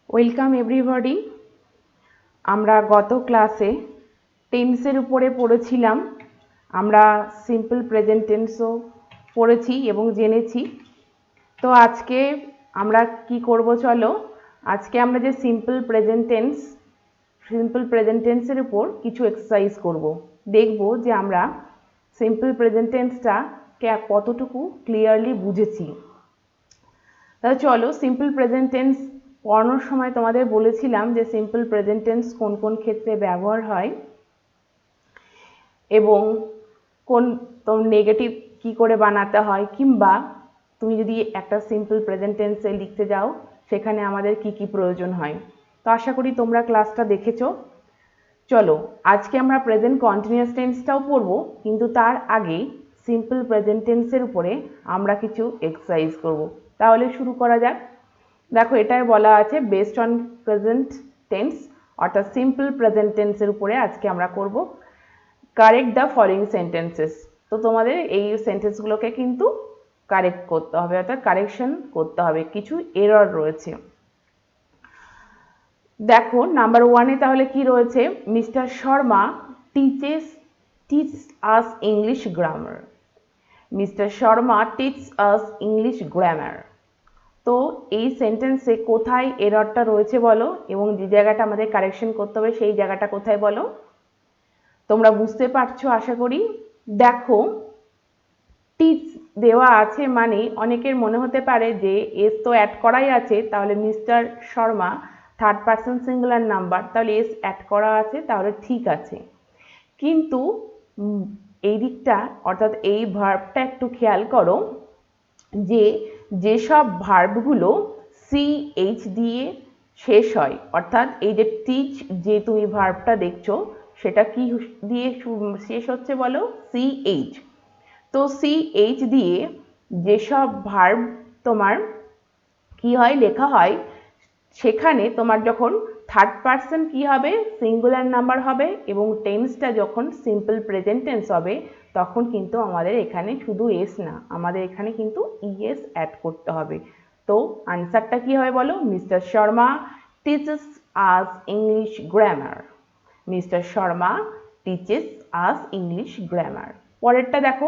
Welcome everybody. আমরা গত ক্লাসে টেন্সের উপরে পড়েছিলাম। আমরা সিম্পল প্রেজেন্ট টেন্সও পড়েছি এবং জেনেছি। তো আজকে আমরা কি করব, চলো আজকে আমরা যে সিম্পল প্রেজেন্ট টেন্সের উপর কিছু এক্সারসাইজ করব। দেখব যে আমরা সিম্পল প্রেজেন্ট টেন্সটা কতটুকু ক্লিয়ারলি বুঝেছি। তাহলে চলো, সিম্পল প্রেজেন্ট টেন্স পড়ানোর সময় তোমাদের বলেছিলাম যে সিম্পল প্রেজেন্ট টেন্স কোন কোন ক্ষেত্রে ব্যবহার হয় এবং কোন নেগেটিভ কি করে বানাতে হয়, কিংবা তুমি যদি একটা সিম্পল প্রেজেন্ট টেন্সে লিখতে যাও সেখানে আমাদের কি কি প্রয়োজন হয়। তো আশা করি তোমরা ক্লাসটা দেখেছো। চলো আজকে আমরা প্রেজেন্ট কন্টিনিউয়াস টেন্সটাও পড়বো, কিন্তু তার আগে সিম্পল প্রেজেন্ট টেন্সের উপরে আমরা কিছু এক্সারসাইজ করব। তাহলে শুরু করা যাক। দেখো, এটাই বলা আছে বেসড অন প্রেজেন্ট টেন্স, অর্থাৎ সিম্পল প্রেজেন্ট টেন্সের উপরে আজকে আমরা করব কারেক্ট দ্য ফলোইং সেন্টেন্সেস। তো তোমাদের এই সেন্টেন্সগুলোকে কিন্তু কারেক্ট করতে হবে, অর্থাৎ কারেকশন করতে হবে, কিছু এরর রয়েছে। দেখো নাম্বার ওয়ানে তাহলে কি রয়েছে, mister Sharma teach us English grammar. Mister Sharma teach us English grammar. তো এই সেন্টেন্সে কোথায় এররটা রয়েছে বলো, এবং যে জায়গাটা আমাদের কারেকশন করতে হবে সেই জায়গাটা কোথায় বলো। তোমরা বুঝতে পারছো আশা করি। দেখো, টিচ দেওয়া আছে মানে অনেকের মনে হতে পারে যে এস তো অ্যাড করাই আছে, তাহলে mister Sharma third person singular number, তাহলে এস অ্যাড করা আছে, তাহলে ঠিক আছে। কিন্তু এই দিকটা, অর্থাৎ এই ভার্বটা একটু খেয়াল করো যে যেসব ভার্বগুলো সিএইচ দিয়ে শেষ হয়, অর্থাৎ এই যে টিচ যে তুমি ভার্বটা দেখছো সেটা কি দিয়ে শেষ হচ্ছে বলো, সিএইচ। তো সিএইচ দিয়ে যেসব ভার্ব তোমার কি হয়, লেখা হয়, সেখানে তোমার যখন থার্ড পারসন কি হবে, সিঙ্গুলার নাম্বার হবে, এবং টেন্সটা যখন সিম্পল প্রেজেন্ট টেন্স হবে তখন কিন্তু আমাদের এখানে শুধু এস না, আমাদের এখানে কিন্তু ইএস অ্যাড করতে হবে। তো আনসারটা কি হবে বলো, mister Sharma teaches us English grammar. Mister Sharma teaches us English grammar. পরেরটা দেখো,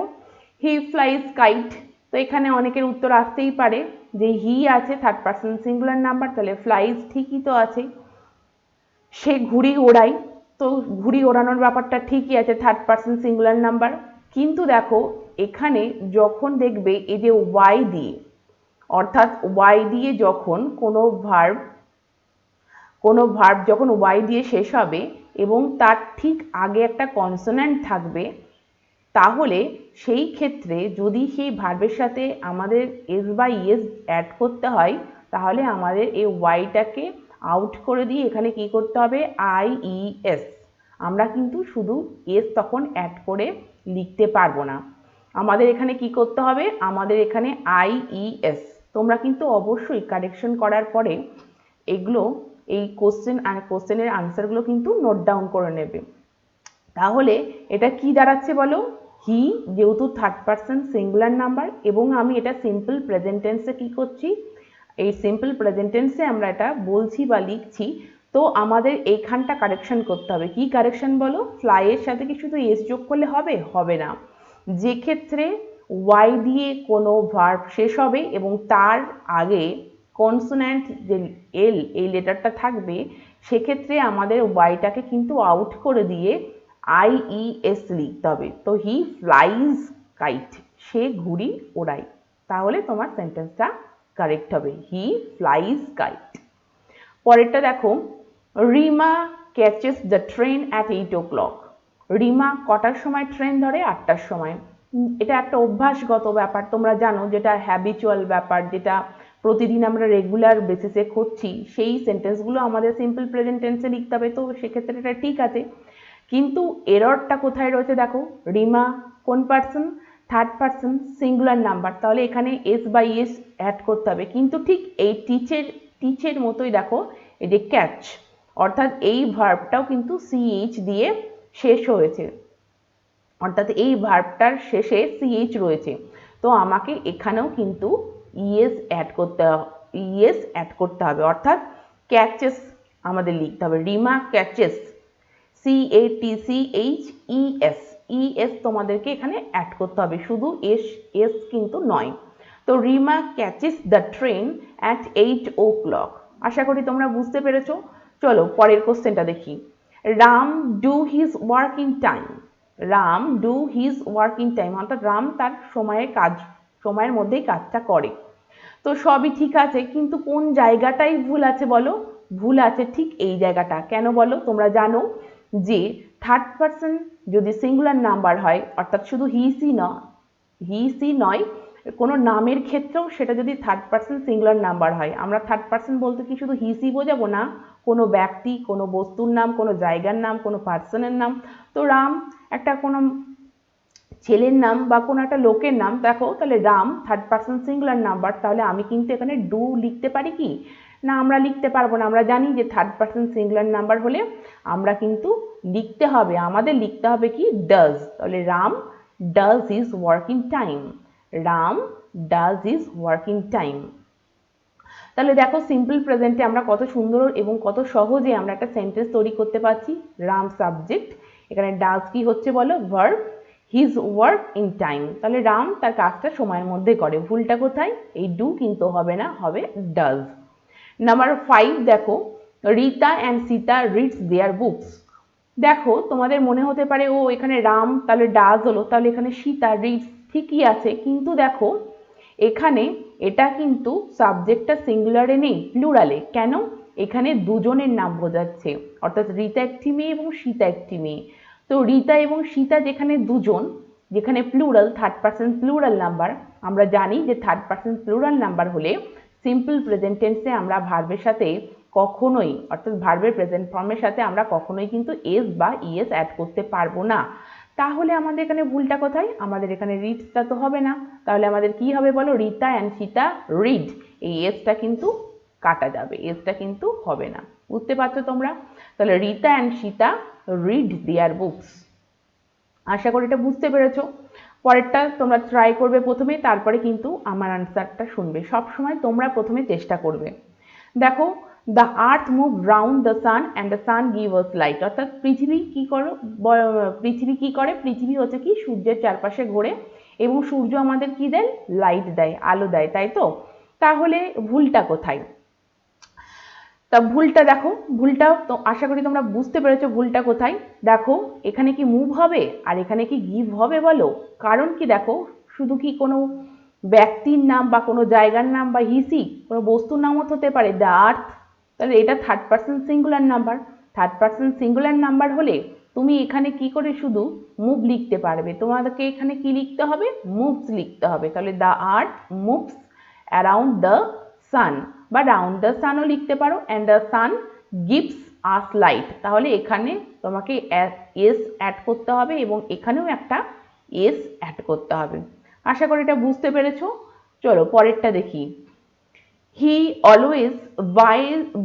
হি ফ্লাইজ কাইট। তো এখানে অনেকের উত্তর আসতেই পারে যে হি আছে থার্ড পারসন সিঙ্গুলার নাম্বার, তাহলে ফ্লাইজ ঠিকই তো আছে। সে ঘুড়ি ওড়ায়, তো ঘুড়ি ওড়ানোর ব্যাপারটা ঠিকই আছে, থার্ড পারসন সিঙ্গুলার নাম্বার। কিন্তু দেখো এখানে যখন দেখবে এই যে ওয়াই দিয়ে, অর্থাৎ ওয়াই দিয়ে যখন কোনো ভার্ব যখন ওয়াই দিয়ে শেষ হবে এবং তার ঠিক আগে একটা কনসোন্যান্ট থাকবে, তাহলে সেই ক্ষেত্রে যদি সেই ভার্বের সাথে আমাদের এস বা ইএস অ্যাড করতে হয়, তাহলে আমাদের এই ওয়াইটাকে আউট করে দিয়ে এখানে কি করতে হবে, আইইএস। আমরা কিন্তু শুধু এস তখন অ্যাড করে লিখতে পারবো না, আমাদের এখানে কি করতে হবে, আমাদের এখানে আইইএস। তোমরা কিন্তু অবশ্যই কারেকশন করার পরে এগুলো, এই কোশ্চেনের আনসারগুলো কিন্তু নোট ডাউন করে নেবে। তাহলে এটা কি দাঁড়াচ্ছে বলো, হি যেহেতু থার্ড পারসন সিঙ্গুলার নাম্বার এবং আমি এটা সিম্পল প্রেজেন্ট টেন্সে কি করছি, এই সিম্পল প্রেজেন্ট টেন্সে আমরা এটা বলছি বা লিখছি, তো আমাদের এইখানটা কারেকশন করতে হবে। কি কারেকশন বলো, ফ্লাই এর সাথে কি শুধু এস যোগ করলে হবে, হবে না। যে ক্ষেত্রে ওয়াই দিয়ে কোনো ভার্ব শেষ হবে এবং তার আগে কনসোন্যান্ট যে এল এই লেটারটা থাকবে, সেক্ষেত্রে আমাদের ওয়াইটাকে কিন্তু আউট করে দিয়ে আইইএস লিখতে হবে। তো হি ফ্লাইজ কাইট, সে ঘুড়ি ওড়ায়, তাহলে তোমার সেন্টেন্সটা কারেক্ট হবে, হি ফ্লাইজ কাইট। পরেরটা দেখো, Rima catches the train at 8 o'clock। Rima কটার সময় ট্রেন ধরে, 8টার সময়। এটা একটা অভ্যাসগত ব্যাপার, তোমরা জানো, যেটা হ্যাবিচুয়াল ব্যাপার, যেটা প্রতিদিন আমরা রেগুলার বেসিসে করছি, সেই সেন্টেন্সগুলো আমাদের সিম্পল প্রেজেন্ট টেন্সে লিখতে হবে। তো সেক্ষেত্রে এটা ঠিক আছে, কিন্তু এররটা কোথায় রয়েছে দেখো, রিমা কোন person, third person singular number, তাহলে এখানে এস বাই এস অ্যাড করতে হবে। কিন্তু ঠিক এই টিচের মতোই দেখো, এই যে ক্যাচ, অর্থাৎ এই ভার্বটাও কিন্তু সিএইচ দিয়ে শেষ হয়েছে, অর্থাৎ এই ভার্বটার শেষে সিএইচ রয়েছে। তো আমাকে এখানেও কিন্তু ইএস অ্যাড করতে হবে, অর্থাৎ ক্যাচেস আমাদের লিখতে হবে, রিমা ক্যাচেস, CATCHES, ES তোমাদেরকে এখানে অ্যাড করতে হবে, শুধু এস কিন্তু নয়। তো Rima catches the train at 8 o'clock। আশা করি তোমরা বুঝতে পেরেছো। চলো পরের কোশ্চেনটা দেখি। Ram do his work in time. Ram do his work in time, অর্থাৎ রাম তার সময়ের মধ্যেই কাজটা করে। তো সবই ঠিক আছে, কিন্তু কোন জায়গাটাই ভুল আছে বলো? ভুল আছে ঠিক এই জায়গাটা। কেন বলো? তোমরা জানো যে থার্ড পারসন যদি সিঙ্গুলার নাম্বার হয়, অর্থাৎ শুধু হি সি নয়, কোনো নামের ক্ষেত্রেও সেটা যদি থার্ড পারসন সিঙ্গুলার নাম্বার হয়, আমরা থার্ড পারসন বলতে কি শুধু হি সি বোঝাবো না, কোনো ব্যক্তি, কোনো বস্তুর নাম, কোনো জায়গার নাম, কোনো পার্সনের নাম। তো রাম একটা কোনো ছেলের নাম বা কোনো একটা লোকের নাম, দেখো তাহলে Ram third person singular number, তাহলে আমি কিন্তু এখানে ডু লিখতে পারি কি না? আমরা লিখতে পারবো না। আমরা জানি যে থার্ড পারসন সিঙ্গুলার নাম্বার হলে আমরা কিন্তু লিখতে হবে, আমাদের লিখতে হবে কি ডাজ। তাহলে Ram does his working time, Ram does his working time. তাহলে দেখো সিম্পল প্রেজেন্টে আমরা কত সুন্দর এবং কত সহজে আমরা একটা সেন্টেন্স তৈরি করতে পারছি। রাম সাবজেক্ট, এখানে ডাজ কি হচ্ছে বলো? Verb, his work in time, তাহলে রাম তার কাজটা সময়ের মধ্যে করে। ভুলটা কোথায়? এই ডু কিন্তু হবে না, হবে ডাজ। নাম্বার 5 দেখো, Rita and Sita reads their books. দেখো তোমাদের মনে হতে পারে ও এখানে রাম তাহলে ডাজ হলো, তাহলে এখানে সীতা রিডস ঠিকই আছে, কিন্তু দেখো এখানে এটা কিন্তু সাবজেক্টটা সিঙ্গুলারে নেই, প্লুরালে। কেন? এখানে দুজনের নাম বোঝাচ্ছে, অর্থাৎ রীতা একটি মেয়ে এবং সীতা একটি মেয়ে। তো রীতা এবং সীতা যেখানে দুজন, যেখানে plural, third person plural number, আমরা জানি যে থার্ড পারসন প্লুরাল নাম্বার হলে সিম্পল প্রেজেন্ট টেন্সে আমরা ভার্বের সাথে কখনোই, অর্থাৎ ভার্বের প্রেজেন্ট ফর্মের সাথে আমরা কখনোই কিন্তু এস বা ইএস অ্যাড করতে পারবো না। তাহলে আমাদের এখানে ভুলটা কোথায়? আমাদের এখানে রিডসটা তো হবে না, তাহলে আমাদের কি হবে বলো? রীতা অ্যান্ড সীতা রিড, এই এসটা কিন্তু কাটা যাবে, এসটা কিন্তু হবে না। বুঝতে পারছো তোমরা? তাহলে Rita and Sita read their books. আশা করি এটা বুঝতে পেরেছো। পরেরটা তোমরা ট্রাই করবে প্রথমে, তারপরে কিন্তু আমার আনসারটা শুনবে। সবসময় তোমরা প্রথমে চেষ্টা করবে। দেখো, the earth move round the sun and the sun give us light, অর্থাৎ পৃথিবী কি করে? পৃথিবী হচ্ছে কি সূর্যের চারপাশে ঘোরে এবং সূর্য আমাদের কি দেয়? লাইট দেয়, আলো দেয়, তাই তো? তাহলে ভুলটা কোথায়? তা ভুলটা দেখো, ভুলটা তো আশা করি তোমরা বুঝতে পেরেছো ভুলটা কোথায়। দেখো এখানে কি মুভ হবে আর এখানে কি গিভ হবে বলো? কারণ কি দেখো, শুধু কি কোনো ব্যক্তির নাম বা কোনো জায়গার নাম বা হিসি কোনো বস্তুর নামও হতে পারে, দ্য আর্থ, তাহলে এটা third person singular number. Third person singular number হলে তুমি এখানে কি করে শুধু মুভ লিখতে পারবে? তোমাদেরকে এখানে কি লিখতে হবে? মুভস লিখতে হবে। তাহলে the earth moves around the sun, বা রাউন্ড দ্য সানও লিখতে পারো, and the sun gives us light. তাহলে এখানে তোমাকে এস অ্যাড করতে হবে এবং এখানেও একটা এস অ্যাড করতে হবে। আশা করি এটা বুঝতে পেরেছো। চলো পরেরটা দেখি। He always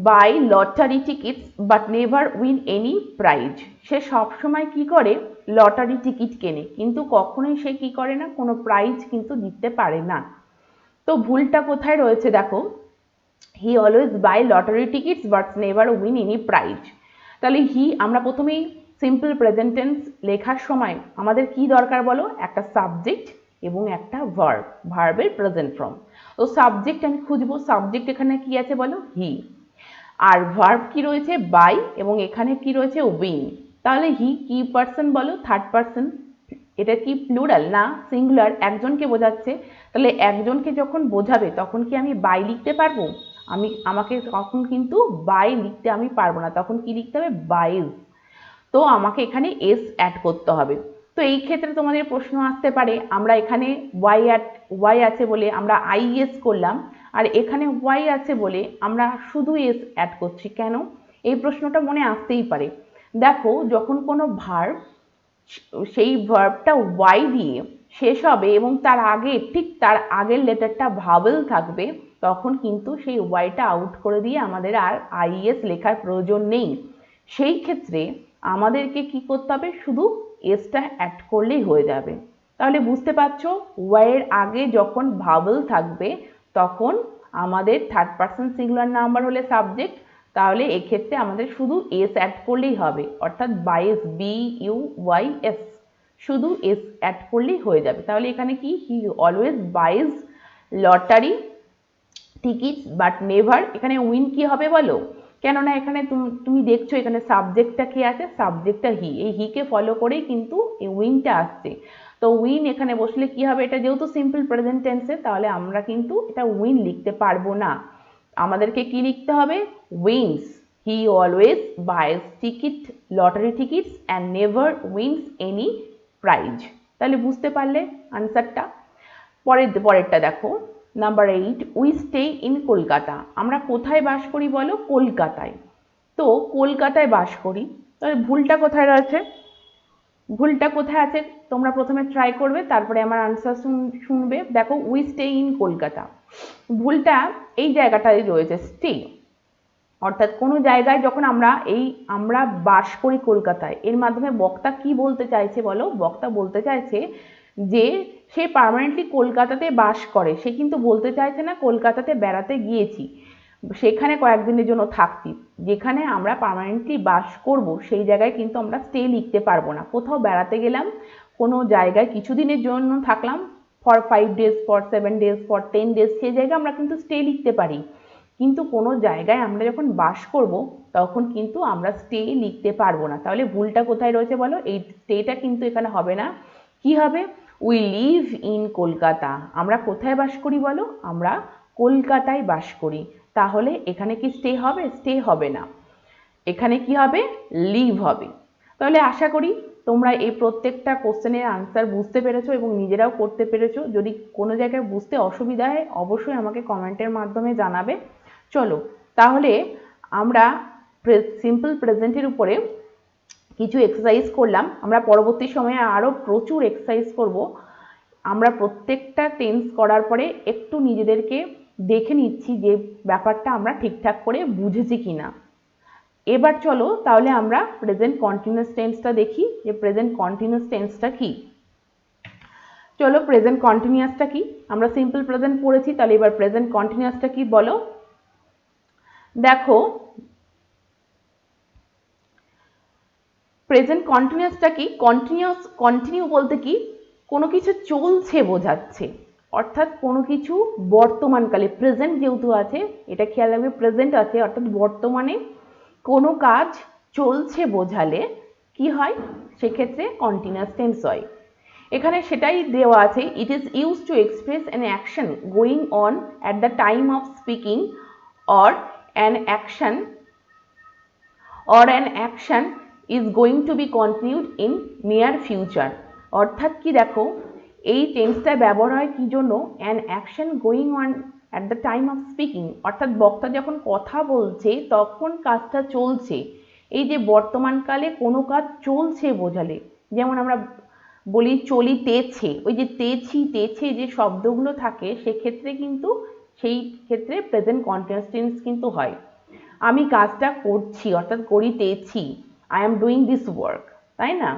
buy lottery tickets but never win any prize. সে সবসময় কি করে? লটারি টিকিট কেনে, কিন্তু কখনোই সে কি করে না? কোনো প্রাইজ কিন্তু জিততে পারে না। তো ভুলটা কোথায় রয়েছে দেখো, he always buy lottery tickets but never win any prize. তাহলে হি, আমরা প্রথমেই সিম্পল প্রেজেন্ট টেন্স লেখার সময় আমাদের কি দরকার বলো? একটা সাবজেক্ট এবং একটা ভার্ব, ভার্বের প্রেজেন্ট ফর্ম। তো সাবজেক্ট আমি খুঁজবো, সাবজেক্ট এখানে কি আছে বলো? হি। আর ভার্ব কি রয়েছে? বাই, এবং এখানে কি রয়েছে? উইন। তাহলে হি কি পার্সন বলো? Third person. এটা কি প্লুরাল না সিঙ্গুলার? একজনকে বোঝাচ্ছে। তাহলে একজনকে যখন বোঝাবে তখন কি আমি বাই লিখতে পারবো? আমাকে তখন কিন্তু বাই লিখতে আমি পারবো না, তখন কি লিখতে হবে? বাইজ। তো আমাকে এখানে এস অ্যাড করতে হবে। তো এই ক্ষেত্রে তোমাদের প্রশ্ন আসতে পারে, আমরা এখানে ওয়াই আছে বলে আমরা আইএস করলাম, আর এখানে ওয়াই আছে বলে আমরা শুধু এস অ্যাড করছি কেন? এই প্রশ্নটা মনে আসতেই পারে। দেখো যখন কোনো ভার্ব, সেই ভার্বটা ওয়াই দিয়ে শেষ হবে এবং তার আগে, ঠিক তার আগের লেটারটা ভাওয়েল থাকবে, তখন কিন্তু সেই ওয়াইটা আউট করে দিয়ে আমাদের আর আইএস লেখার প্রয়োজন নেই। সেই ক্ষেত্রে আমাদেরকে কি করতে হবে? শুধু এসটা অ্যাড করলেই হয়ে যাবে। তাহলে বুঝতে পারছো, ওয়াইয়ের আগে যখন ভাওয়েল থাকবে তখন আমাদের থার্ড পারসন সিঙ্গুলার নাম্বার হলে সাবজেক্ট, তাহলে এক্ষেত্রে আমাদের শুধু এস অ্যাড করলেই হবে, অর্থাৎ বাইস, BUYS, শুধু এস অ্যাড করলেই হয়ে যাবে। তাহলে এখানে কি, হি always বাইজ lottery tickets but never, এখানে উইন কি হবে বলো, কেননা এখানে তুমি দেখছো এখানে সাবজেক্টটা কি আছে, সাবজেক্টটা হি, এই হিকে ফলো করেই কিন্তু এই উইনটা আসছে। তো উইন এখানে বসলে কি হবে, এটা যেহেতু সিম্পল প্রেজেন্ট টেন্সে, তাহলে আমরা কিন্তু এটা উইন লিখতে পারবো না, আমাদেরকে কি লিখতে হবে, wins, he always buys ticket, lottery tickets and never wins any prize. তাহলে বুঝতে পারলে আনসারটা। পরেরটা দেখো, number 8, we stay in Kolkata, আমরা কোথায় বাস করি বলো, কলকাতায়। তো কলকাতায় বাস করি, তাহলে ভুলটা কোথায় রয়েছে, ভুলটা কোথায় আছে তোমরা প্রথমে ট্রাই করবে, তারপরে আমার আনসার শুনবে। দেখো উই স্টে ইন কলকাতা, ভুলটা এই জায়গাটায় রয়েছে, স্টে, অর্থাৎ কোনো জায়গায় যখন আমরা বাস করি কলকাতায়, এর মাধ্যমে বক্তা কি বলতে চাইছে বলো, বক্তা বলতে চাইছে যে সে পার্মানেন্টলি কলকাতাতে বাস করে, সে কিন্তু বলতে চাইছে না কলকাতাতে বেড়াতে গিয়েছি, সেখানে কয়েকদিনের জন্য থাকছি। যেখানে আমরা পার্মানেন্টলি বাস করব সেই জায়গায় কিন্তু আমরা স্টে লিখতে পারবো না। কোথাও বেড়াতে গেলাম, কোনো জায়গায় কিছুদিনের জন্য থাকলাম, for 5 days, for 7 days, for 10 days, সেই জায়গায় আমরা কিন্তু স্টে লিখতে পারি। কিন্তু কোনো জায়গায় আমরা যখন বাস করব তখন কিন্তু আমরা স্টে লিখতে পারবো না। তাহলে ভুলটা কোথায় রয়েছে বলো, এই স্টেটা কিন্তু এখানে হবে না, কি হবে, উই লিভ ইন কলকাতা, আমরা কোথায় বাস করি বলো, আমরা কলকাতায় বাস করি। তাহলে এখানে কি স্টে হবে, স্টে হবে না, এখানে কি হবে, লিভ হবে। তাহলে আশা করি তোমরা এই প্রত্যেকটা কোশ্চেনের আনসার বুঝতে পেরেছো এবং নিজেরাও করতে পেরেছো। যদি কোনো জায়গায় বুঝতে অসুবিধা হয় অবশ্যই আমাকে কমেন্টের মাধ্যমে জানাবে। চলো তাহলে আমরা সিম্পল প্রেজেন্টের উপরে কিছু এক্সারসাইজ করলাম, আমরা পরবর্তী সময়ে আরও প্রচুর এক্সারসাইজ করব। আমরা প্রত্যেকটা টেন্স করার পরে একটু নিজেদেরকে দেখে নিচ্ছি যে ব্যাপারটা আমরা ঠিকঠাক করে বুঝেছি কিনা। এবার চলো তাহলে আমরা প্রেজেন্ট কন্টিনিউয়াস টেন্সটা দেখি, যে প্রেজেন্ট কন্টিনিউয়াস টেন্সটা কি। চলো প্রেজেন্ট কন্টিনিউয়াসটা কি, আমরা সিম্পল প্রেজেন্ট পড়েছি, তাহলে এবার প্রেজেন্ট কন্টিনিউয়াসটা কি বলো। দেখো প্রেজেন্ট কন্টিনিউয়াসটা কি, কন্টিনিউ বলতে কি, কোনো কিছু চলছে বোঝাচ্ছে, অর্থাৎ কোনো কিছু বর্তমানকালে, প্রেজেন্ট যেহেতু আছে এটা খেয়াল রাখবে, প্রেজেন্ট আছে অর্থাৎ বর্তমানে কোনো কাজ চলছে বোঝালে কি হয়, সেক্ষেত্রে কন্টিনিউয়াস টেন্স হয়। এখানে সেটাই দেওয়া আছে, it is use to express an action going on at the time of speaking or an action is going to be continued in near future। অর্থাৎ কি দেখো এই টেন্সটা ব্যবহার হয় কি জন্য, an action going on at the time of speaking, অর্থাৎ বক্তা যখন কথা বলছে তখন কাজটা চলছে, এই যে বর্তমানকালে কোনো কাজ চলছে বোঝালে, যেমন আমরা বলি চলিতেছে, ওই যে তেছি তেছে যে শব্দগুলো থাকে সেক্ষেত্রে কিন্তু সেই ক্ষেত্রে প্রেজেন্ট কন্টিনিউয়াস টেন্স কিন্তু হয়। আমি কাজটা করছি অর্থাৎ করিতেছি, I am doing this work, তাই না,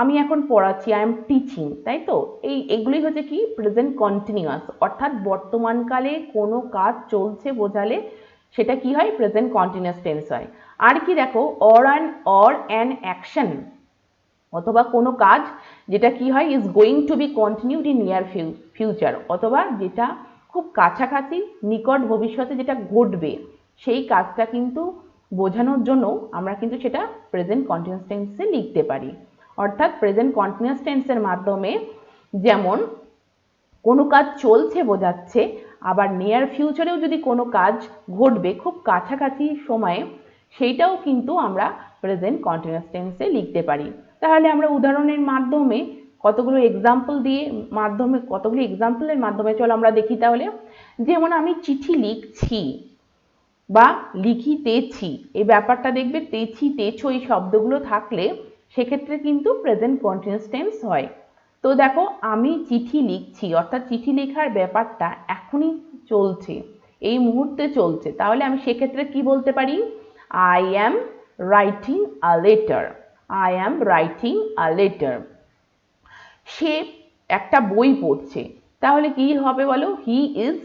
আমি এখন পড়াচ্ছি, আই এম টিচিং, তাই তো, এগুলোই হচ্ছে কি প্রেজেন্ট কন্টিনিউয়াস, অর্থাৎ বর্তমানকালে কোনো কাজ চলছে বোঝালে সেটা কি হয়, প্রেজেন্ট কন্টিনিউয়াস টেন্স হয়। আর কি দেখো, অর অ্যান অ্যাকশন, অথবা কোনো কাজ যেটা কি হয়, is going two be continued in near future, অথবা যেটা খুব কাছাকাছি নিকট ভবিষ্যতে যেটা ঘটবে সেই কাজটা কিন্তু বোঝানোর জন্য আমরা কিন্তু সেটা প্রেজেন্ট কন্টিনিউয়াস টেন্সে লিখতে পারি। অর্থাৎ প্রেজেন্ট কন্টিনিউয়াস টেন্সের মাধ্যমে যেমন কোনো কাজ চলছে বোঝাচ্ছে, আবার নিয়ার ফিউচারেও যদি কোনো কাজ ঘটবে খুব কাছাকাছি সময়ে, সেইটাও কিন্তু আমরা প্রেজেন্ট কন্টিনিউয়াস টেন্সে লিখতে পারি। তাহলে আমরা উদাহরণের মাধ্যমে কতগুলো এক্সাম্পলের মাধ্যমে চলো আমরা দেখি তাহলে। যেমন আমি চিঠি লিখছি বা লিখিতেছি, এই ব্যাপারটা দেখবে তেছি তেছো এই শব্দগুলো থাকলে সেক্ষেত্রে কিন্তু প্রেজেন্ট কন্টিনিউয়াস টেন্স হয়। তো দেখো আমি চিঠি লিখছি, অর্থাৎ চিঠি লেখার ব্যাপারটা এখনই চলছে, এই মুহূর্তে চলছে, তাহলে আমি সেক্ষেত্রে কি বলতে পারি, I am writing a letter, I am writing a letter. সে একটা বই পড়ছে, তাহলে কি হবে বলো, he is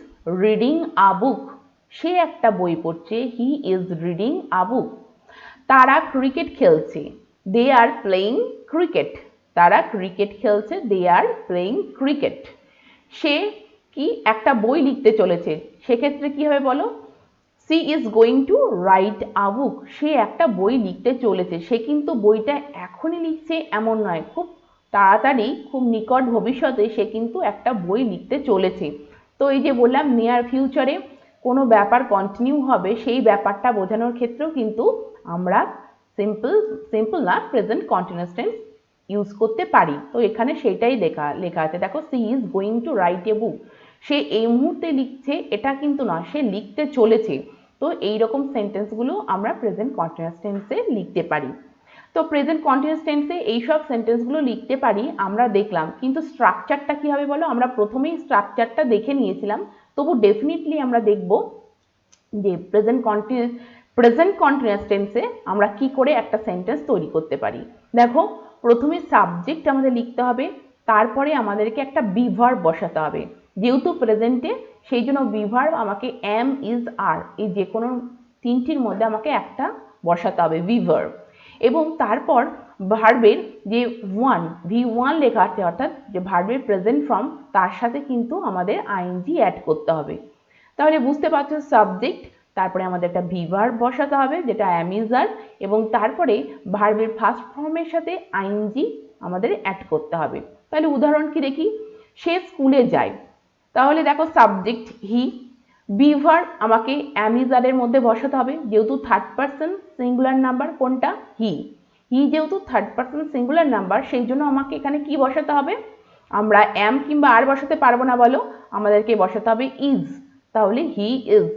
reading a book, সে একটা বই পড়ছে, হি ইজ রিডিং আ বুক। তারা ক্রিকেট খেলছে, দে আর প্লেইং ক্রিকেট। তারা ক্রিকেট খেলছে, দে আর প্লেইং ক্রিকেট। সে কি একটা বই লিখতে চলেছে, সেক্ষেত্রে কি হবে বলো? She is going to write a book. সে একটা বই লিখতে চলেছে, সে কিন্তু বইটা এখনই লিখছে এমন নয়, খুব তাড়াতাড়ি, খুব নিকট ভবিষ্যতে সে কিন্তু একটা বই লিখতে চলেছে। তো এই যে বললাম নিয়ার ফিউচারে কোনো ব্যাপার কন্টিনিউ হবে, সেই ব্যাপারটা বোঝানোর ক্ষেত্রেও কিন্তু আমরা সিম্পল না প্রেজেন্ট কন্টিনিউয়াস টেন্স ইউজ করতে পারি। তো এখানে সেটাই লেখা আছে, দেখো she is going to write a book. সে এই মুহূর্তে লিখছে এটা কিন্তু না, সে লিখতে চলেছে। তো এই রকম সেন্টেন্সগুলো আমরা প্রেজেন্ট কন্টিনিউয়াস টেন্সে লিখতে পারি। তো প্রেজেন্ট কন্টিনিউয়াস টেন্সে এইসব সেন্টেন্সগুলো লিখতে পারি আমরা দেখলাম, কিন্তু স্ট্রাকচারটা কি হবে বলো? আমরা প্রথমেই স্ট্রাকচারটা দেখে নিয়েছিলাম, তবু ডেফিনেটলি আমরা দেখব যে প্রেজেন্ট কন্টিনিউয়াস টেন্সে আমরা কি করে একটা সেন্টেন্স তৈরি করতে পারি। দেখো, প্রথমে সাবজেক্ট আমাদের লিখতে হবে, তারপরে আমাদেরকে একটা বিভার্ব বসাতে হবে। যেহেতু প্রেজেন্টে, সেই জন্য বিভার্ব আমাকে এম, ইজ, আর এই যে কোনো তিনটির মধ্যে আমাকে একটা বসাতে হবে বিভার্ব। এবং তারপর ভার্বের যে V1 লেখা আছে, অর্থাৎ যে ভার্বের প্রেজেন্ট ফর্ম, তার সাথে কিন্তু আমাদের আইএনজি অ্যাড করতে হবে। তাহলে বুঝতে পারছো, সাবজেক্ট, তারপরে আমাদের একটা ভিভার্ব বসাতে হবে যেটা অ্যাম, ইজ, আর, এবং তারপরে ভার্বের ফার্স্ট ফর্মের সাথে আইএনজি আমাদের অ্যাড করতে হবে। তাহলে উদাহরণ কি দেখি, সে স্কুলে যায়। তাহলে দেখো সাবজেক্ট হি, বিভার্ব আমাকে অ্যাম, ইজ, আর এর মধ্যে বসাতে হবে, যেহেতু থার্ড পারসন সিঙ্গুলার নাম্বার কোনটা, হি। যেহেতু থার্ড পারসন সিঙ্গুলার নাম্বার, সেই জন্য আমাকে এখানে কি বসাতে হবে? আমরা অ্যাম কিংবা আর বসাতে পারবো না বলো, আমাদেরকে বসাতে হবে ইজ। তাহলে হি ইজ।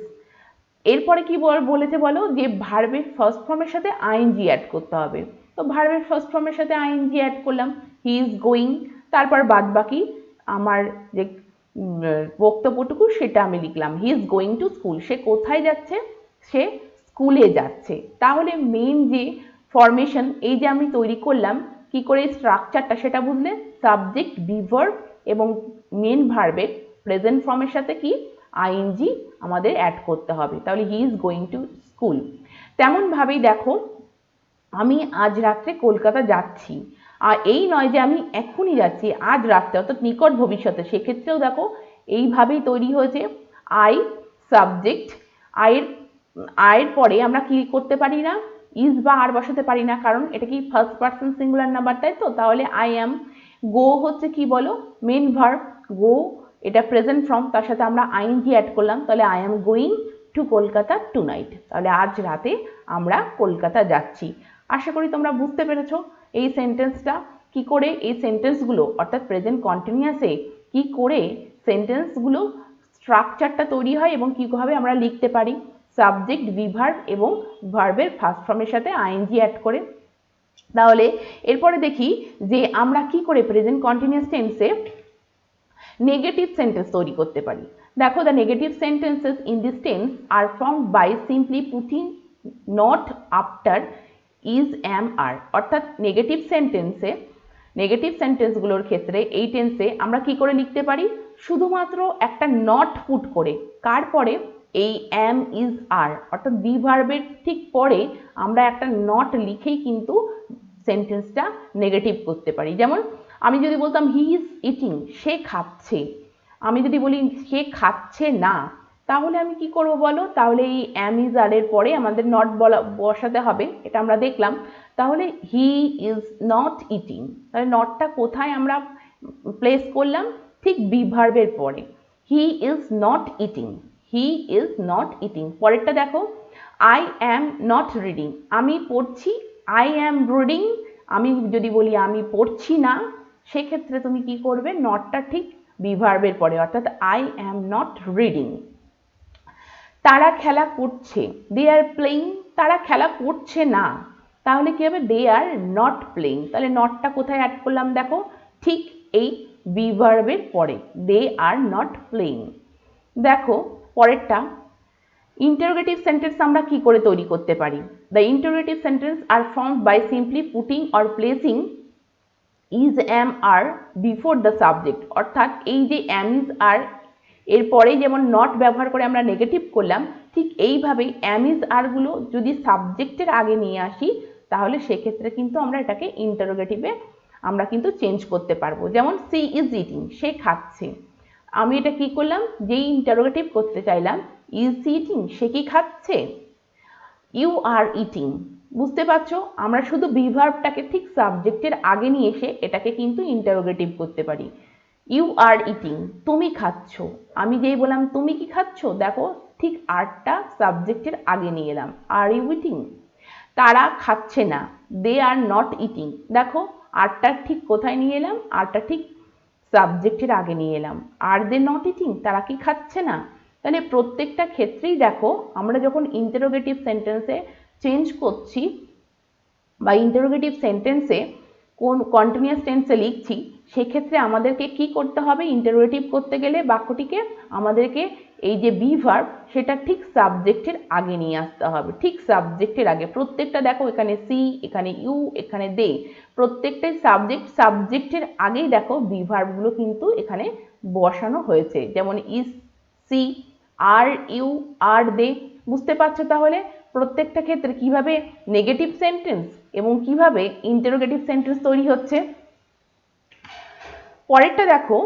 এরপরে কি বলেছে বলো, যে ভার্বের ফার্স্ট ফর্মের সাথে আইএনজি অ্যাড করতে হবে। তো ভার্বের ফার্স্ট ফর্মের সাথে আইএনজি অ্যাড করলাম, হি ইজ গোয়িং। তারপর বাদ বাকি আমার যে বক্তব্যটুকু সেটা আমি লিখলাম, he is going to school. সে কোথায় যাচ্ছে? সে স্কুলে যাচ্ছে। তাহলে মেন যে ফরমেশন এই যে আমি তৈরি করলাম, কি করে স্ট্রাকচারটা সেটা বুঝলে, সাবজেক্ট, বিভার্ব এবং মেন ভার্বের প্রেজেন্ট ফর্মের সাথে কি আইএনজি আমাদের অ্যাড করতে হবে। তাহলে হি ইজ গোয়িং টু স্কুল। তেমনভাবেই দেখো, আমি আজ রাত্রে কলকাতা যাচ্ছি। আর এই নয় যে আমি এখনই যাচ্ছি, আজ রাত্রে, অর্থাৎ নিকট ভবিষ্যতে। সেক্ষেত্রেও দেখো এইভাবেই তৈরি হয়েছে, আই সাবজেক্ট, আয়ের পরে আমরা কি করতে পারি না, ইজ বা আর বসাতে পারি না, কারণ এটা কি ফার্স্ট পারসন সিঙ্গুলার নাম্বার, তাই তো। তাহলে আই অ্যাম, গো হচ্ছে কি বলো, মেন ভার্ব, গো এটা প্রেজেন্ট ফর্ম, তার সাথে আমরা আইএনজি অ্যাড করলাম। তাহলে I am going to Kolkata tonight. তাহলে আজ রাতে আমরা কলকাতা যাচ্ছি। আশা করি তোমরা বুঝতে পেরেছো এই সেন্টেন্সটা কি করে, এই সেন্টেন্সগুলো অর্থাৎ প্রেজেন্ট কন্টিনিউয়াসে কি করে সেন্টেন্সগুলো স্ট্রাকচারটা তৈরি হয় এবং কীভাবে আমরা লিখতে পারি সাবজেক্ট, বিভার্ব এবং ভার্বের ফার্স্ট ফর্মের সাথে আইএনজি অ্যাড করে। তাহলে এরপরে দেখি যে আমরা কি করে প্রেজেন্ট কন্টিনিউয়াস টেন্সে নেগেটিভ সেন্টেন্স তৈরি করতে পারি। দেখো, the negative sentences in this tense are formed by simply putting not after is, am, are. অর্থাৎ নেগেটিভ সেন্টেন্সগুলোর ক্ষেত্রে এই টেন্সে আমরা কি করে লিখতে পারি, শুধুমাত্র একটা নট পুট করে, কার পরে, এই অ্যাম, ইজ, আর, অর্থাৎ বি ভার্বের ঠিক পরে আমরা একটা নট লিখেই কিন্তু সেন্টেন্সটা নেগেটিভ করতে পারি। যেমন আমি যদি বলতাম হি ইজ ইটিং, সে খাচ্ছে। আমি যদি বলি সে খাচ্ছে না, তাহলে আমি কি করব বলো, তাহলে এই অ্যাম, ইজ, আর এর পরে আমাদের নট বসাতে হবে, এটা আমরা দেখলাম। তাহলে হি ইজ নট ইটিং, তাহলে নটটা কোথায় আমরা প্লেস করলাম, ঠিক বি ভার্বের পরে, he is not eating, he is not eating. পরেরটা দেখো, আই অ্যাম নট রিডিং, আমি পড়ছি, আই অ্যাম রিডিং। আমি যদি বলি আমি পড়ছি না, সেক্ষেত্রে তুমি কি করবে, নটটা ঠিক বি ভার্বের পরে, অর্থাৎ আই অ্যাম নট রিডিং। তারা খেলা করছে, দে আর প্লেইং, তারা খেলা করছে না, তাহলে কি হবে, দে আর নট প্লেইং। তাহলে নটটা কোথায় অ্যাড করলাম দেখো, ঠিক এই বি ভার্বের পরে, দে আর নট প্লেইং। দেখো পরেরটা, ইন্টারোগেটিভ সেন্টেন্স আমরা কি করে তৈরি করতে পারি। The interrogative sentence are formed by simply putting or placing is, am, are before the subject. অর্থাৎ এই যে অ্যাম, ইজ, আর এরপরে যেমন নট ব্যবহার করে আমরা নেগেটিভ করলাম, ঠিক এইভাবেই অ্যাম ইজ আর গুলো যদি সাবজেক্টের আগে নিয়ে আসি তাহলে সেক্ষেত্রে কিন্তু আমরা এটাকে ইন্টারোগেটিভে আমরা কিন্তু চেঞ্জ করতে পারবো। যেমন সি ইজ ইটিং, সে খাচ্ছে। আমি এটা কি করলাম, যেই ইন্টারোগেটিভ করতে চাইলাম ইজ সি ইটিং, সে কি খাচ্ছে। ইউ আর ইটিং, বুঝতে পারছো আমরা শুধু বি ভার্বটাকে ঠিক সাবজেক্টের আগে নিয়ে এসে এটাকে কিন্তু ইন্টারোগেটিভ করতে পারি। ইউ আর ইটিং, তুমি খাচ্ছ। আমি যেই বললাম তুমি কি খাচ্ছ, দেখো ঠিক আরটা সাবজেক্টের আগে নিয়ে এলাম, আর ইউ ইটিং। তারা খাচ্ছে না, দে আর নট ইটিং, দেখো আরটা ঠিক কোথায় নিয়ে এলাম, আরটা ঠিক সাবজেক্টের আগে নিয়ে এলাম। আর দে নট ইটিং, তারা কি খাচ্ছে না। তাহলে প্রত্যেকটা ক্ষেত্রেই দেখো আমরা যখন ইন্টারোগেটিভ সেন্টেন্সে চেঞ্জ করছি বা ইন্টারোগেটিভ সেন্টেন্সে কোন কন্টিনিউয়াস টেন্সে লিখছি, সেক্ষেত্রে আমাদেরকে কি করতে হবে, ইন্টারোগেটিভ করতে গেলে বাক্যটিকে আমাদেরকে এই যে বি ভার্ব সেটা ঠিক সাবজেক্টের আগে নিয়ে আসতে হবে, ঠিক সাবজেক্টের আগে। প্রত্যেকটা দেখো এখানে সি, এখানে ইউ, এখানে দে, প্রত্যেকটাই সাবজেক্টের আগেই দেখো বি ভার্বগুলো কিন্তু এখানে বসানো হয়েছে। যেমন ইজ, সি, আর ইউ, আর দে। বুঝতে পারছো তাহলে প্রত্যেকটা ক্ষেত্রে কিভাবে নেগেটিভ সেন্টেন্স এবং কিভাবে ইন্টারোগেটিভ সেন্টেন্স তৈরি হচ্ছে। পরেরটা দেখো,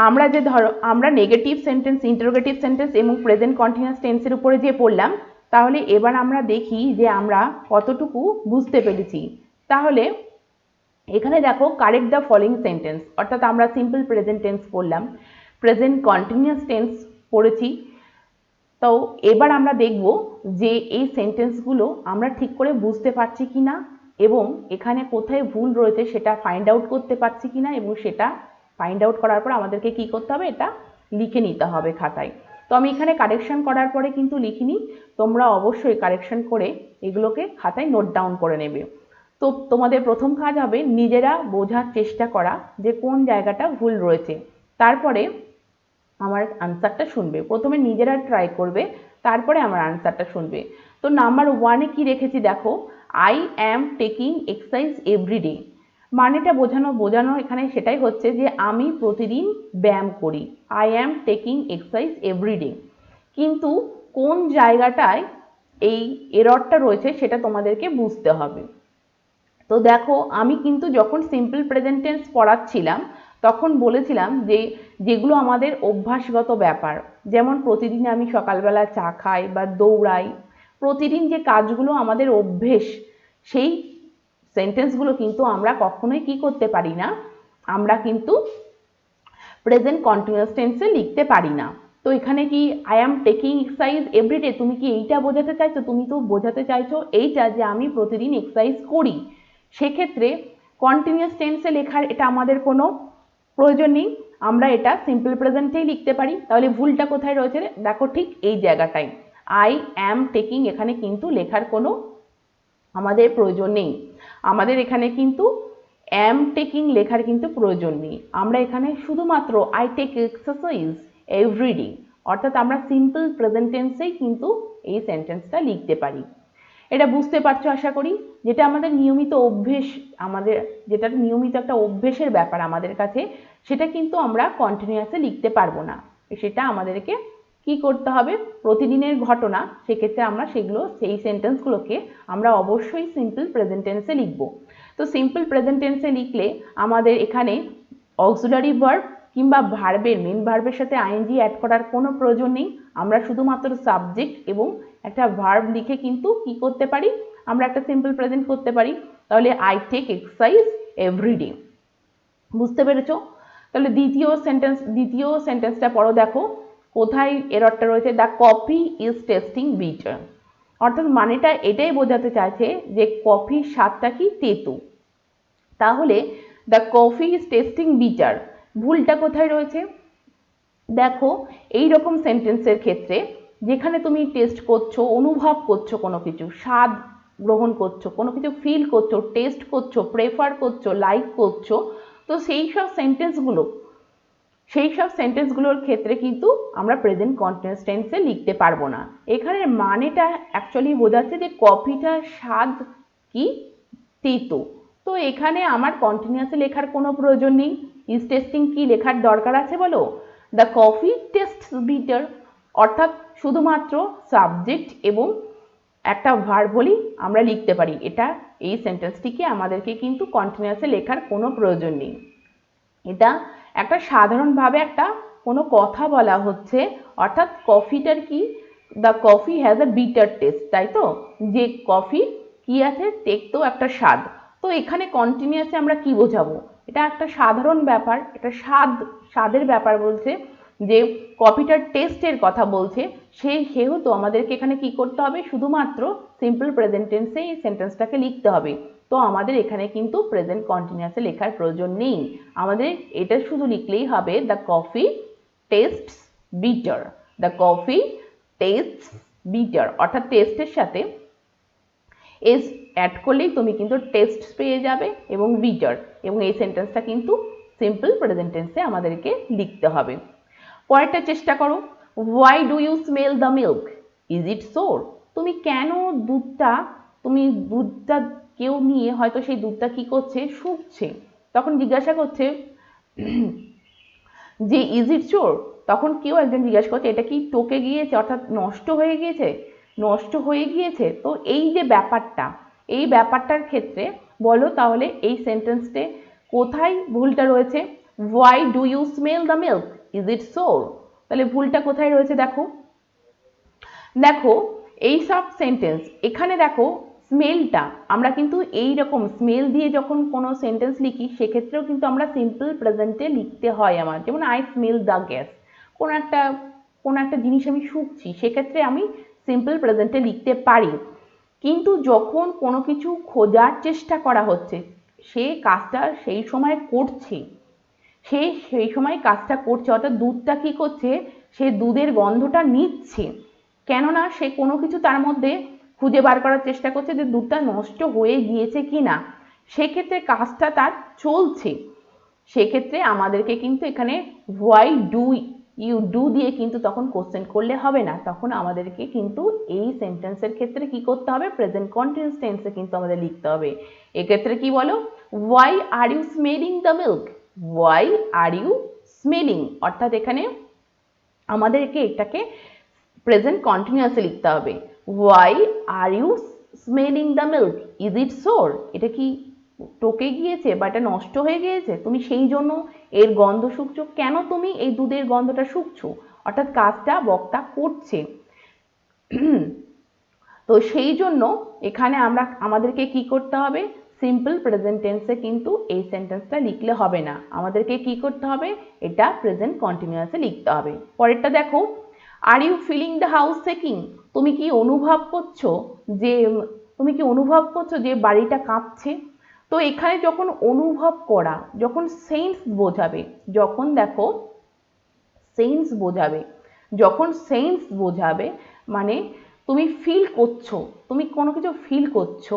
আমরা যে ধরো আমরা নেগেটিভ সেন্টেন্স, ইন্টারোগেটিভ সেন্টেন্স এবং প্রেজেন্ট কন্টিনিউয়াস টেন্সের উপরে যে পড়লাম, তাহলে এবার আমরা দেখি যে আমরা কতটুকু বুঝতে পেরেছি। তাহলে এখানে দেখো কারেক্ট দ্য ফলোইং সেন্টেন্স, অর্থাৎ আমরা সিম্পল প্রেজেন্ট টেন্স পড়লাম, প্রেজেন্ট কন্টিনিউয়াস টেন্স পড়েছি। তো এবার আমরা দেখব যে এই সেন্টেন্সগুলো আমরা ঠিক করে বুঝতে পারছি কিনা এবং এখানে কোথায় ভুল রয়েছে সেটা ফাইন্ড আউট করতে পারছি কিনা, এবং সেটা ফাইন্ড আউট করার পর আমাদেরকে কি করতে হবে, এটা লিখে নিতে হবে খাতায়। তো আমি এখানে কারেকশন করার পরে কিন্তু লিখিনি, তোমরা অবশ্যই কারেকশন করে এগুলোকে খাতায় নোট ডাউন করে নেবে। তো তোমাদের প্রথম কাজ হবে নিজেরা বোঝার চেষ্টা করা যে কোন জায়গাটা ভুল রয়েছে, তারপরে আমার আনসারটা শুনবে। প্রথমে নিজেরা ট্রাই করবে, তারপরে আমার আনসারটা শুনবে। তো নাম্বার ওয়ানে কি রেখেছি দেখো, I am taking exercise everyday. মানেটা বোঝানো এখানে সেটাই হচ্ছে যে আমি প্রতিদিন ব্যায়াম করি, I am taking exercise everyday. কিন্তু কোন জায়গাটায় এই এররটা রয়েছে সেটা তোমাদেরকে বুঝতে হবে। তো দেখো আমি কিন্তু যখন সিম্পল প্রেজেন্ট টেন্স পড়াচ্ছিলাম তখন বলেছিলাম যে যেগুলো আমাদের অভ্যাসগত ব্যাপার, যেমন প্রতিদিন আমি সকালবেলা চা খাই বা দৌড়াই, প্রতিদিন যে কাজগুলো আমাদের অভ্যেস, সেই সেন্টেন্সগুলো কিন্তু আমরা কখনোই কি করতে পারি না, আমরা কিন্তু প্রেজেন্ট কন্টিনিউয়াস টেন্সে লিখতে পারি না। তো এখানে কি I am taking exercise everyday, তুমি কি এইটা বোঝাতে চাইছো? তুমি তো বোঝাতে চাইছো এইটা যে আমি প্রতিদিন এক্সারসাইজ করি। সেক্ষেত্রে কন্টিনিউয়াস টেন্সে লেখার এটা আমাদের কোনো প্রয়োজন নেই, আমরা এটা সিম্পল প্রেজেন্টেই লিখতে পারি। তাহলে ভুলটা কোথায় রয়েছে দেখো, ঠিক এই জায়গাটায় আই অ্যাম টেকিং এখানে কিন্তু লেখার কোনো আমাদের প্রয়োজন নেই। আমাদের এখানে কিন্তু অ্যাম টেকিং লেখার কিন্তু প্রয়োজন নেই, আমরা এখানে শুধুমাত্র আই টেক এক্সারসাইজ এভরিডে, অর্থাৎ আমরা সিম্পল প্রেজেন্ট টেন্সেই কিন্তু এই সেন্টেন্সটা লিখতে পারি। এটা বুঝতে পারছো আশা করি, যেটা আমাদের নিয়মিত অভ্যেস, আমাদের যেটা নিয়মিত একটা অভ্যেসের ব্যাপার আমাদের কাছে, সেটা কিন্তু আমরা কন্টিনিউয়াসে লিখতে পারবো না, সেটা আমাদেরকে কি করতে হবে, প্রতিদিনের ঘটনা, সেক্ষেত্রে আমরা সেগুলো সেই সেন্টেন্সগুলোকে আমরা অবশ্যই সিম্পল প্রেজেন্ট টেন্সে লিখবো। তো সিম্পল প্রেজেন্ট টেন্সে লিখলে আমাদের এখানে অক্সিলারি ভার্ব কিংবা ভার্বের মেন ভার্বের সাথে আইএনজি অ্যাড করার কোনো প্রয়োজন নেই, আমরা শুধুমাত্র সাবজেক্ট এবং একটা ভার্ব লিখে কিন্তু কি করতে পারি, আমরা একটা সিম্পল প্রেজেন্ট করতে পারি। তাহলে আই টেক এক্সারসাইজ এভরিডে, বুঝতে পেরেছো? তাহলে দ্বিতীয় সেন্টেন্সটা পড়ো, দেখো কোথায় এররটা রয়েছে, the coffee is testing bitter, অর্থাৎ মানেটা এটাই বোঝাতে চাইছে যে কফির স্বাদটা কি তেতো। তাহলে the coffee is testing bitter, ভুলটা কোথায় রয়েছে দেখো, এই রকম সেন্টেন্সের ক্ষেত্রে যেখানে তুমি টেস্ট করছো, অনুভব করছো কোনো কিছু, স্বাদ গ্রহণ করছো, কোনো কিছু ফিল করছো, টেস্ট করছো, প্রেফার করছো, লাইক করছো, তো সেই সব সেন্টেন্সগুলোর ক্ষেত্রে কিন্তু আমরা প্রেজেন্ট কন্টিনিউয়াস টেন্সে লিখতে পারবো না। এখানে মানেটা অ্যাকচুয়ালি বোঝাচ্ছে যে কফিটার স্বাদ কি তেতো, তো এখানে আমার কন্টিনিউয়াসে লেখার কোনো প্রয়োজন নেই, ইজ টেস্টিং কি লেখার দরকার আছে বলো? দ্য কফি টেস্টস বিটার, অর্থাৎ শুধুমাত্র সাবজেক্ট এবং একটা ভার্ব হলেই আমরা লিখতে পারি। এটা এই সেন্টেন্সটিকে আমাদেরকে কিন্তু কন্টিনিউয়াসে লেখার কোনো প্রয়োজন নেই। এটা একটা সাধারণভাবে একটা কোনো কথা বলা হচ্ছে, অর্থাৎ কফিটার কি, the coffee has a bitter test, তাই তো, যে কফি কি আছে, দেখতেও একটা স্বাদ। তো এখানে কন্টিনিউয়াসে আমরা কি বোঝাবো? এটা একটা সাধারণ ব্যাপার, এটা স্বাদের ব্যাপার বলছে, যে কফিটার টেস্টের কথা বলছে, সেহেতু আমাদেরকে এখানে কি করতে হবে? শুধুমাত্র সিম্পল প্রেজেন্ট টেন্সে এই সেন্টেন্সটাকে লিখতে হবে। তো আমাদের এখানে কিন্তু প্রেজেন্ট কন্টিনিউয়াসে লেখার প্রয়োজন নেই, আমাদের এটা শুধু লিখলেই হবে the coffee tastes bitter, the coffee tastes bitter, অর্থাৎ টেস্টের সাথে এস অ্যাড করলেই তুমি কিন্তু টেস্ট পেয়ে যাবে এবং বিটার, এবং এই সেন্টেন্সটা কিন্তু সিম্পল প্রেজেন্ট টেন্সে আমাদেরকে লিখতে হবে। পরেরটা চেষ্টা করো। Why do you smell the milk, is it sour? তুমি কেন দুধটা কেউ নিয়ে হয়তো সেই দুধটা কি করছে, শুকছে, তখন জিজ্ঞাসা করছে যে ইজ ইট সোর, তখন কেউ একজন জিজ্ঞাসা করছে এটা কি টকে গিয়েছে, অর্থাৎ নষ্ট হয়ে গিয়েছে। তো এই যে ব্যাপারটা, এই ব্যাপারটার ক্ষেত্রে বলো তাহলে এই সেন্টেন্সে কোথায় ভুলটা রয়েছে? Why do you smell the milk, is it sour? তাহলে ভুলটা কোথায় রয়েছে দেখো এই সব সেন্টেন্স, এখানে দেখো স্মেলটা আমরা কিন্তু এই রকম স্মেল দিয়ে যখন কোনো সেন্টেন্স লিখি সেক্ষেত্রেও কিন্তু আমরা সিম্পল প্রেজেন্টে লিখতে হয় আমার। যেমন আই স্মেল দ্য গ্যাস, কোনো একটা জিনিস আমি শুকছি, সেক্ষেত্রে আমি সিম্পল প্রেজেন্টে লিখতে পারি। কিন্তু যখন কোনো কিছু খোঁজার চেষ্টা করা হচ্ছে, সে কাজটা সেই সময় করছে, অর্থাৎ দুধটা কি করছে, সে দুধের গন্ধটা নিচ্ছে, কেননা সে কোনো কিছু তার মধ্যে খুঁজে বার করার চেষ্টা করছে যে দুধটা নষ্ট হয়ে গিয়েছে কিনা, সেক্ষেত্রে কাজটা তার চলছে। সেক্ষেত্রে আমাদেরকে কিন্তু এখানে হোয়াই ডু ইউ ডু দিয়ে কিন্তু তখন কোশ্চেন করলে হবে না, তখন আমাদেরকে কিন্তু এই সেন্টেন্সের ক্ষেত্রে কি করতে হবে? প্রেজেন্ট কন্টিনিউয়াস টেন্সে কিন্তু আমাদের লিখতে হবে। এক্ষেত্রে কি বলো? Why are you smelling the milk, why are you smelling, অর্থাৎ এখানে আমাদেরকে এটাকে প্রেজেন্ট কন্টিনিউয়াসে লিখতে হবে। Why are you smelling the milk, is it sour? এটা কি টকে গিয়েছে বা এটা নষ্ট হয়ে গিয়েছে, তুমি সেই জন্য এর গন্ধ শুকছো, কেন তুমি এই দুধের গন্ধটা শুকছো, অর্থাৎ কাজটা বক্তা করছে। তো সেই জন্য এখানে আমাদেরকে কি করতে হবে? সিম্পল প্রেজেন্ট টেন্সে কিন্তু এই সেন্টেন্সটা লিখলে হবে না, আমাদেরকে কি করতে হবে? এটা প্রেজেন্ট কন্টিনিউয়াসে লিখতে হবে। পরেরটা দেখো, are you feeling the house shaking, তুমি কি অনুভব করছো যে বাড়িটা কাঁপছে? তো এখানে যখন অনুভব করা, যখন সেন্স বোঝাবে, যখন সেন্স বোঝাবে মানে তুমি কোনো কিছু ফিল করছো,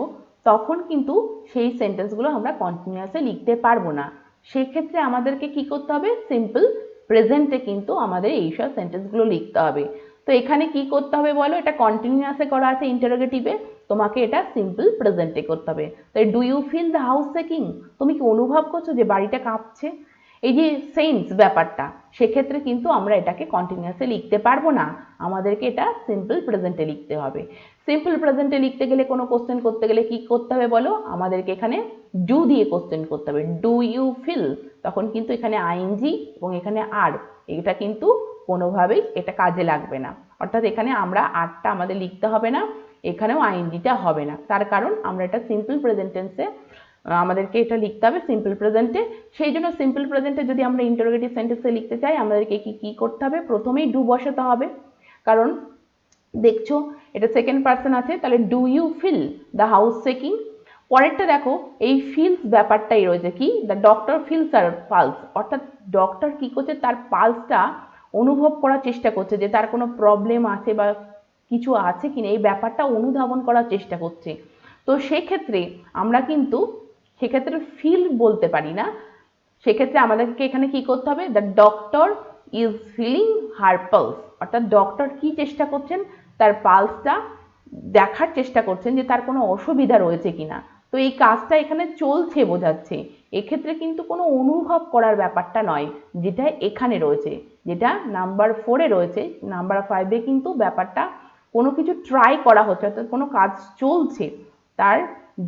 তখন কিন্তু সেই সেন্টেন্সগুলো আমরা কন্টিনিউয়াসে লিখতে পারবো না। সেক্ষেত্রে আমাদেরকে কি করতে হবে? সিম্পল প্রেজেন্টে কিন্তু আমাদের এইসব সেন্টেন্সগুলো লিখতে হবে। তো এখানে কি করতে হবে বলো? এটা কন্টিনিউয়াসে করা আছে ইন্টারোগেটিভে, তোমাকে এটা সিম্পল প্রেজেন্টে করতে হবে। তাই do you feel the house shaking, তুমি কি অনুভব করছো যে বাড়িটা কাঁপছে? এই যে সেন্স ব্যাপারটা, সেক্ষেত্রে কিন্তু আমরা এটাকে কন্টিনিউয়াসে লিখতে পারবো না, আমাদেরকে এটা সিম্পল প্রেজেন্টে লিখতে হবে। সিম্পল প্রেজেন্টে লিখতে গেলে, কোনো কোশ্চেন করতে গেলে কি করতে হবে বলো? আমাদেরকে এখানে ডু দিয়ে কোশ্চেন করতে হবে। ডু ইউ ফিল, তখন কিন্তু এখানে আইএনজি এবং এখানে আর, এটা কিন্তু কোনোভাবেই এটা কাজে লাগবে না, অর্থাৎ এখানে আরটা আমাদের লিখতে হবে না, এখানেও আইএনজিটা হবে না, তার কারণ আমরা এটা সিম্পল প্রেজেন্ট টেন্সে আমাদেরকে এটা লিখতে হবে সিম্পল প্রেজেন্টে। সেই জন্য সিম্পল প্রেজেন্টে যদি আমরা ইন্টারোগেটিভ সেন্টেন্সে লিখতে চাই, আমাদেরকে কি করতে হবে? প্রথমেই ডু বসাতে হবে, কারণ দেখছো এটা সেকেন্ড পারসন আছে, তাহলে do you feel the house shaking. পরেরটা দেখো, এই ফিলস ব্যাপারটাই রয়েছে কি, the doctor feels her pulse, অর্থাৎ ডক্টর কি করছে? তার পালসটা অনুভব করার চেষ্টা করছে, যে তার কোনো প্রবলেম আছে বা কিছু আছে কিনা, এই ব্যাপারটা অনুধাবন করার চেষ্টা করছে। তো সেক্ষেত্রে আমরা কিন্তু ফিল বলতে পারি না, সেক্ষেত্রে আমাদেরকে এখানে কি করতে হবে? The doctor is feeling her pulse, অর্থাৎ ডক্টর কি চেষ্টা করছেন? তার পালসটা দেখার চেষ্টা করছেন যে তার কোনো অসুবিধা রয়েছে কিনা। তো এই কাজটা এখানে চলছে বোঝাচ্ছে, এক্ষেত্রে কিন্তু কোনো অনুভব করার ব্যাপারটা নয়, যেটা এখানে রয়েছে, যেটা নাম্বার 4-এ রয়েছে। নাম্বার 5-এ কিন্তু ব্যাপারটা কোনো কিছু ট্রাই করা হচ্ছে, অর্থাৎ কোনো কাজ চলছে, তার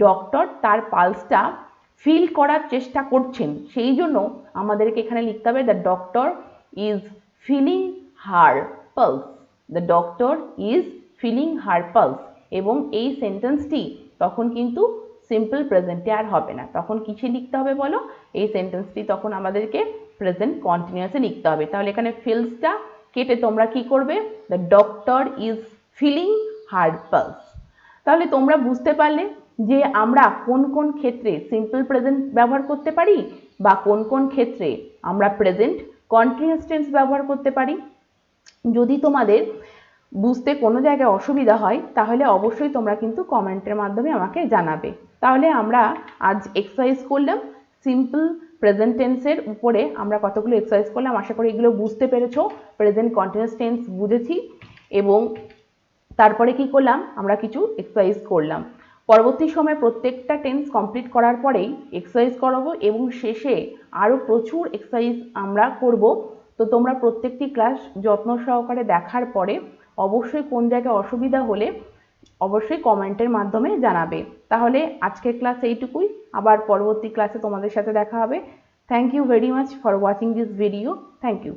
ডক্টর তার পালসটা ফিল করার চেষ্টা করছেন, সেই জন্য আমাদেরকে এখানে লিখতে হবে the doctor is feeling her pulse. The doctor is feeling her pulse. এবং এই সেন্টেন্সটি তখন কিন্তু সিম্পল প্রেজেন্টে আর হবে না, তখন কিসে লিখতে হবে বলো? এই সেন্টেন্সটি তখন আমাদেরকে প্রেজেন্ট কন্টিনিউয়াসে লিখতে হবে। তাহলে এখানে ফিলসটা কেটে তোমরা কি করবে? The doctor is feeling her pulse. তাহলে তোমরা বুঝতে পারলে যে আমরা কোন কোন ক্ষেত্রে সিম্পল প্রেজেন্ট ব্যবহার করতে পারি বা কোন কোন ক্ষেত্রে আমরা প্রেজেন্ট কন্টিনিউয়াস টেন্স ব্যবহার করতে পারি। যদি তোমাদের বুঝতে কোনো জায়গায় অসুবিধা হয় তাহলে অবশ্যই তোমরা কিন্তু কমেন্টের মাধ্যমে আমাকে জানাবে। তাহলে আমরা আজ এক্সারসাইজ করলাম সিম্পল প্রেজেন্ট টেন্সের উপরে, আমরা কতগুলো এক্সারসাইজ করলাম, আশা করি এগুলো বুঝতে পেরেছো। প্রেজেন্ট কন্টিনিউয়াস টেন্স বুঝেছি এবং তারপরে কি করলাম, আমরা কিছু এক্সারসাইজ করলাম। পরবর্তী সময়ে প্রত্যেকটা টেন্স কমপ্লিট করার পরেই এক্সারসাইজ করাবো এবং শেষে আরও প্রচুর এক্সারসাইজ আমরা করব। তো তোমরা প্রত্যেকটি ক্লাস যত্ন সহকারে দেখার পরে অবশ্যই কোন জায়গায় অসুবিধা হলে অবশ্যই কমেন্টের মাধ্যমে জানাবে। তাহলে আজকের ক্লাস এইটুকুই, আবার পরবর্তী ক্লাসে তোমাদের সাথে দেখা হবে। Thank you very much for watching this video. Thank you.